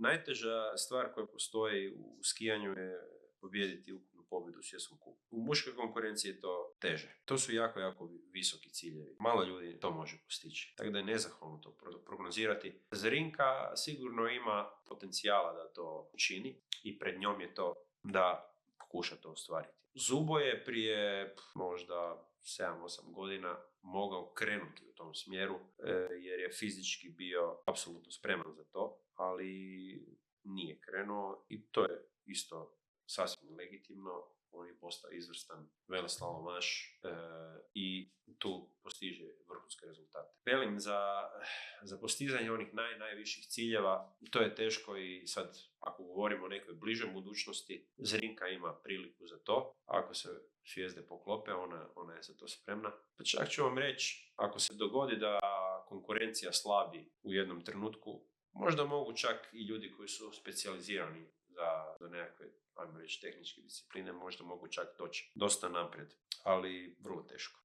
najteža stvar koja postoji u skijanju je pobijediti ukupnu pobjedu u svjetskom kupu. U muškoj konkurenciji je to teže. To su jako, jako visoki ciljevi. Malo ljudi to može postići. Tako da je nezahvalno to prognozirati. Zrinka sigurno ima potencijala da to učini i pred njom je to da pokuša to ostvariti. Zubo je prije možda 7-8 godina mogao krenuti u tom smjeru jer je fizički bio apsolutno spreman za to, ali nije krenuo i to je isto sasvim legitimno. On je postao izvrstan veleslalomaš i tu postiže vrhunske rezultate. Velim, za postizanje onih najviših ciljeva, to je teško i sad, ako govorimo o nekoj bližoj budućnosti, Zrinka ima priliku za to. Ako se zvijezde poklope, ona je za to spremna. Pa čak ću vam reći, ako se dogodi da konkurencija slabi u jednom trenutku, možda mogu čak i ljudi koji su specijalizirani za nekakve, ajmo reći, tehničke discipline, možda mogu čak doći dosta naprijed, ali vrlo teško.